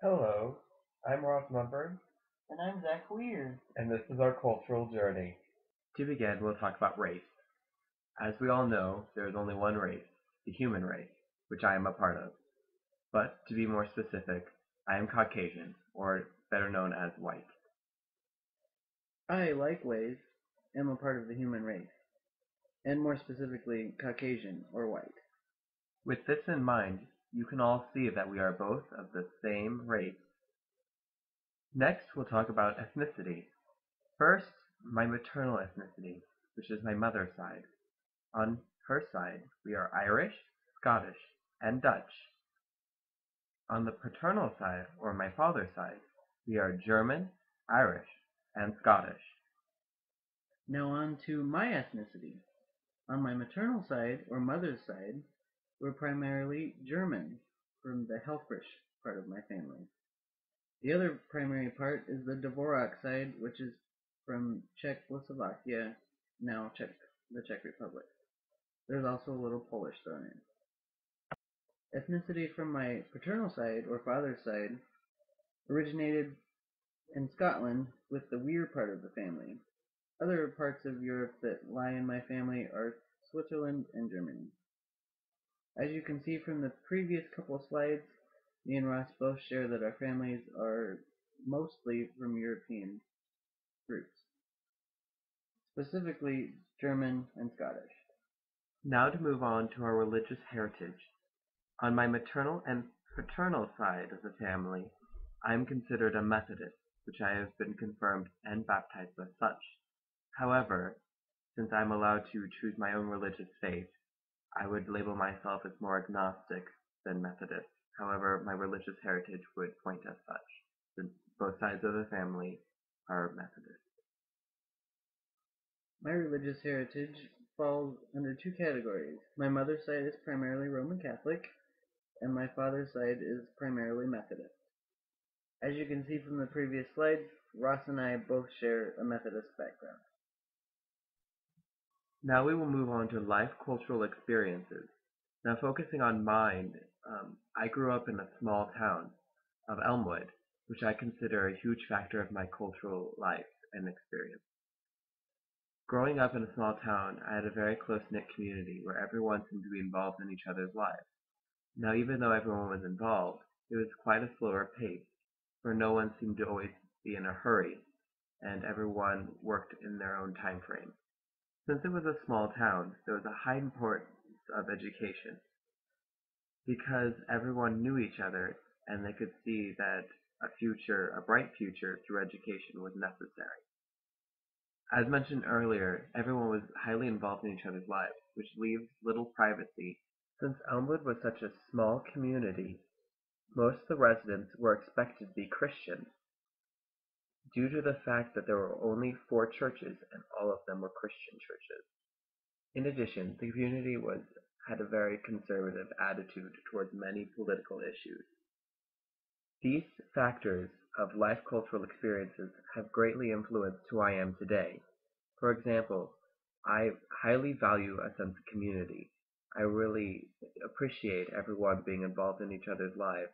Hello, I'm Ross Mumford, And I'm Zach Weir. and this is our cultural journey. To begin, we'll talk about race. As we all know, there is only one race, the human race, which I am a part of. But to be more specific, I am Caucasian, or better known as white. I, likewise, am a part of the human race, and more specifically, Caucasian or white. With this in mind, you can all see that we are both of the same race. Next, we'll talk about ethnicity. First, my maternal ethnicity, which is my mother's side. On her side, we are Irish, Scottish, and Dutch. On the paternal side, or my father's side, we are German, Irish, and Scottish. Now on to my ethnicity. On my maternal side, or mother's side, we're primarily German, from the Helfrich part of my family. The other primary part is the Dvorak side, which is from Czechoslovakia, now the Czech Republic. There's also a little Polish thrown in. Ethnicity from my paternal side, or father's side, originated in Scotland with the Weir part of the family. Other parts of Europe that lie in my family are Switzerland and Germany. As you can see from the previous couple of slides, me and Ross both share that our families are mostly from European roots, specifically German and Scottish. Now to move on to our religious heritage. On my maternal and paternal side of the family, I am considered a Methodist, which I have been confirmed and baptized as such. However, since I am allowed to choose my own religious faith, I would label myself as more agnostic than Methodist. However, my religious heritage would point as such, since both sides of the family are Methodist. My religious heritage falls under two categories. My mother's side is primarily Roman Catholic, and my father's side is primarily Methodist. As you can see from the previous slides, Ross and I both share a Methodist background. Now we will move on to life cultural experiences. Now focusing on mine, I grew up in a small town of Elmwood, which I consider a huge factor of my cultural life and experience. Growing up in a small town, I had a very close-knit community where everyone seemed to be involved in each other's lives. Now, even though everyone was involved, it was quite a slower pace, for no one seemed to always be in a hurry, and everyone worked in their own time frame. Since it was a small town, there was a high importance of education, because everyone knew each other and they could see that a bright future through education was necessary. As mentioned earlier, everyone was highly involved in each other's lives, which leaves little privacy. Since Elmwood was such a small community, most of the residents were expected to be Christian, due to the fact that there were only 4 churches and all of them were Christian churches. In addition, the community had a very conservative attitude towards many political issues. These factors of life cultural experiences have greatly influenced who I am today. For example, I highly value a sense of community. I really appreciate everyone being involved in each other's lives.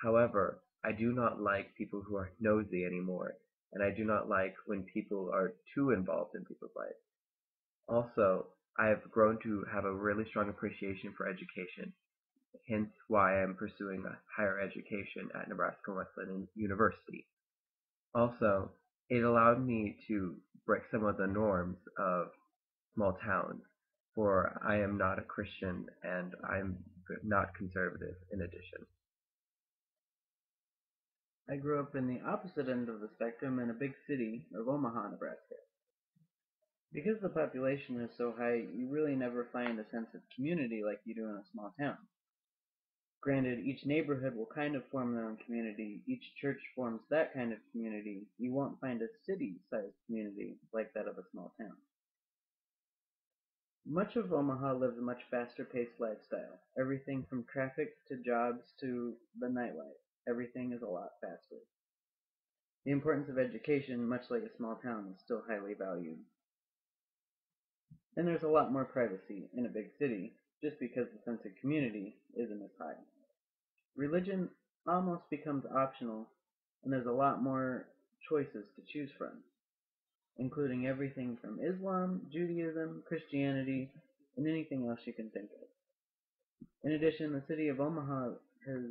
However, I do not like people who are nosy anymore, and I do not like when people are too involved in people's lives. Also, I have grown to have a really strong appreciation for education, hence why I am pursuing a higher education at Nebraska Wesleyan University. Also, it allowed me to break some of the norms of small towns, for I am not a Christian and I'm not conservative in addition. I grew up in the opposite end of the spectrum in a big city of Omaha, Nebraska. Because the population is so high, you really never find a sense of community like you do in a small town. Granted, each neighborhood will kind of form their own community, each church forms that kind of community. You won't find a city-sized community like that of a small town. Much of Omaha lives a much faster-paced lifestyle. Everything from traffic to jobs to the nightlife. Everything is a lot faster. The importance of education, much like a small town, is still highly valued. And there's a lot more privacy in a big city, just because the sense of community isn't as high. Religion almost becomes optional, and there's a lot more choices to choose from, including everything from Islam, Judaism, Christianity, and anything else you can think of. In addition, the city of Omaha has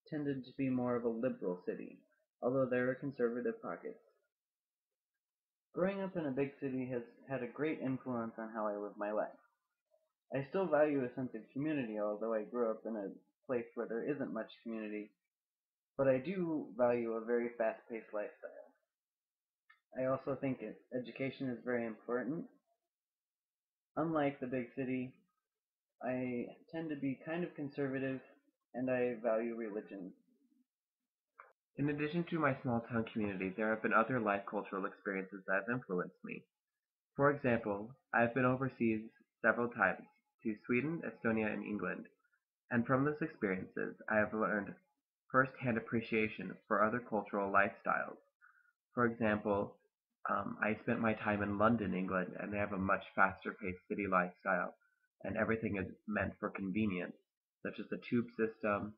tended to be more of a liberal city, although there are conservative pockets. Growing up in a big city has had a great influence on how I live my life. I still value a sense of community, although I grew up in a place where there isn't much community, but I do value a very fast-paced lifestyle. I also think education is very important. Unlike the big city, I tend to be kind of conservative, and I value religion. In addition to my small town community, there have been other life cultural experiences that have influenced me. For example, I have been overseas several times, to Sweden, Estonia, and England, and from those experiences I have learned first-hand appreciation for other cultural lifestyles. For example, I spent my time in London, England, and they have a much faster-paced city lifestyle, and everything is meant for convenience, such as the tube system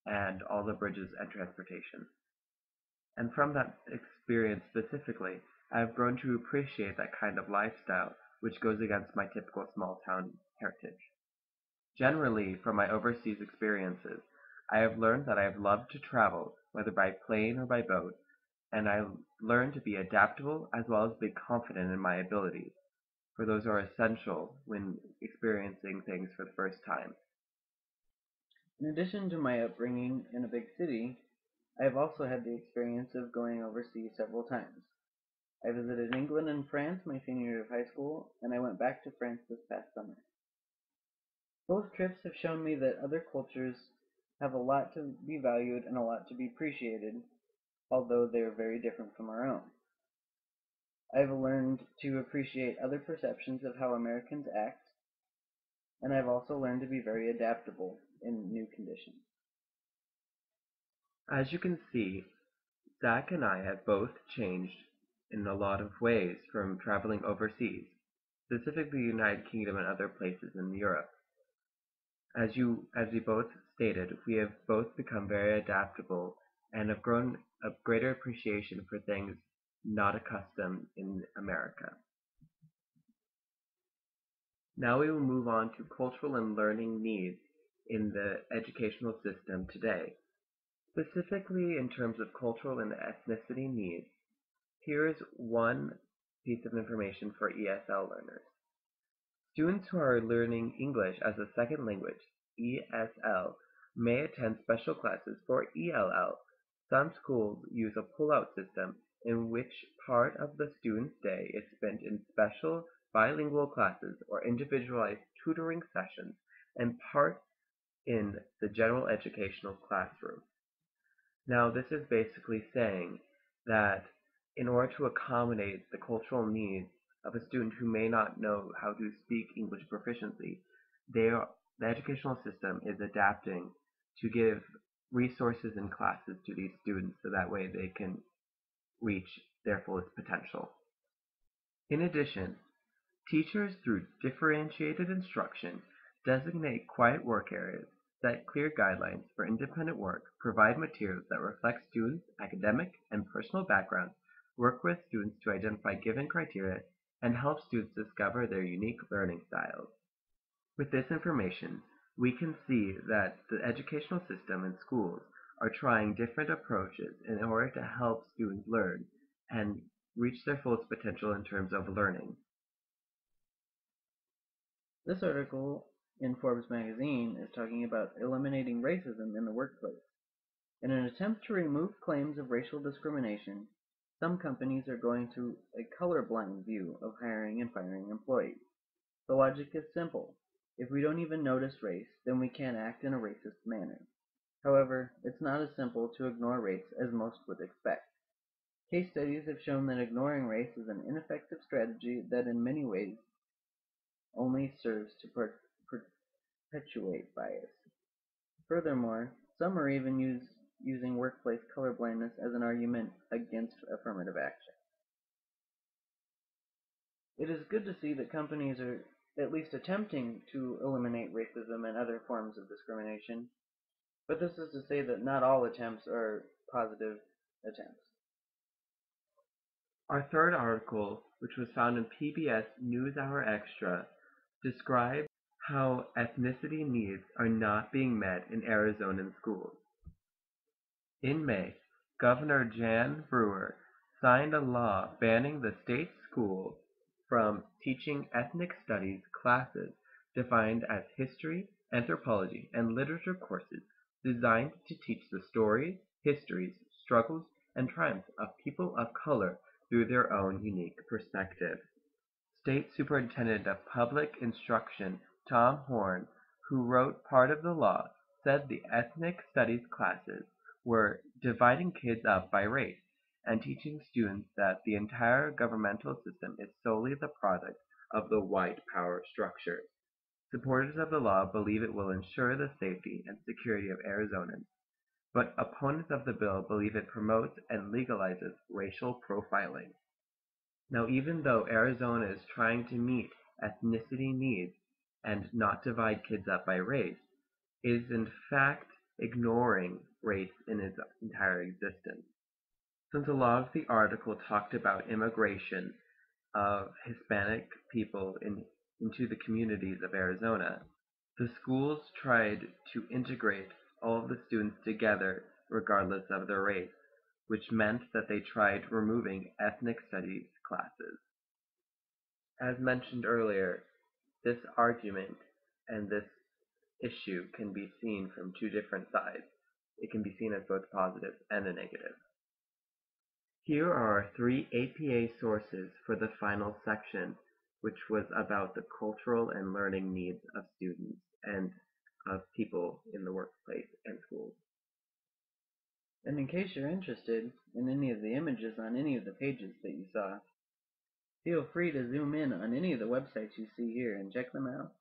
and all the bridges and transportation. And from that experience specifically, I have grown to appreciate that kind of lifestyle, which goes against my typical small town heritage. Generally, from my overseas experiences, I have learned that I have loved to travel, whether by plane or by boat, and I learned to be adaptable as well as be confident in my abilities, for those are essential when experiencing things for the first time. In addition to my upbringing in a big city, I have also had the experience of going overseas several times. I visited England and France my senior year of high school, and I went back to France this past summer. Both trips have shown me that other cultures have a lot to be valued and a lot to be appreciated, although they are very different from our own. I have learned to appreciate other perceptions of how Americans act, and I've also learned to be very adaptable in new conditions. As you can see, Zach and I have both changed in a lot of ways from traveling overseas, specifically the United Kingdom and other places in Europe. As we both stated, we have both become very adaptable and have grown a greater appreciation for things not accustomed in America. Now we will move on to cultural and learning needs in the educational system today. Specifically in terms of cultural and ethnicity needs, here is one piece of information for ESL learners. Students who are learning English as a second language, ESL, may attend special classes for ELL. Some schools use a pull-out system in which part of the student's day is spent in special bilingual classes or individualized tutoring sessions and part in the general educational classroom. Now, this is basically saying that in order to accommodate the cultural needs of a student who may not know how to speak English proficiently, the educational system is adapting to give resources and classes to these students so that way they can reach their fullest potential. In addition, teachers, through differentiated instruction, designate quiet work areas, set clear guidelines for independent work, provide materials that reflect students' academic and personal backgrounds, work with students to identify given criteria, and help students discover their unique learning styles. With this information, we can see that the educational system and schools are trying different approaches in order to help students learn and reach their fullest potential in terms of learning. This article in Forbes magazine is talking about eliminating racism in the workplace. In an attempt to remove claims of racial discrimination, some companies are going to a colorblind view of hiring and firing employees. The logic is simple. If we don't even notice race, then we can't act in a racist manner. However, it's not as simple to ignore race as most would expect. Case studies have shown that ignoring race is an ineffective strategy that in many ways only serves to perpetuate bias. Furthermore, some are even using workplace colorblindness as an argument against affirmative action. It is good to see that companies are at least attempting to eliminate racism and other forms of discrimination. But this is to say that not all attempts are positive attempts. Our third article, which was found in PBS NewsHour Extra, describes how ethnicity needs are not being met in Arizonan schools. In May, Governor Jan Brewer signed a law banning the state school from teaching ethnic studies classes defined as history, anthropology, and literature courses designed to teach the stories, histories, struggles, and triumphs of people of color through their own unique perspective. State Superintendent of Public Instruction Tom Horn, who wrote part of the law, said the ethnic studies classes were dividing kids up by race and teaching students that the entire governmental system is solely the product of the white power structure. Supporters of the law believe it will ensure the safety and security of Arizonans, but opponents of the bill believe it promotes and legalizes racial profiling. Now, even though Arizona is trying to meet ethnicity needs and not divide kids up by race, it is in fact ignoring race in its entire existence. Since a lot of the article talked about immigration of Hispanic people into the communities of Arizona, the schools tried to integrate all of the students together regardless of their race, which meant that they tried removing ethnic studies classes. As mentioned earlier, this argument and this issue can be seen from two different sides. It can be seen as both a positive and a negative. Here are our three APA sources for the final section, which was about the cultural and learning needs of students and of people in the workplace and schools. And in case you're interested in any of the images on any of the pages that you saw, feel free to zoom in on any of the websites you see here and check them out.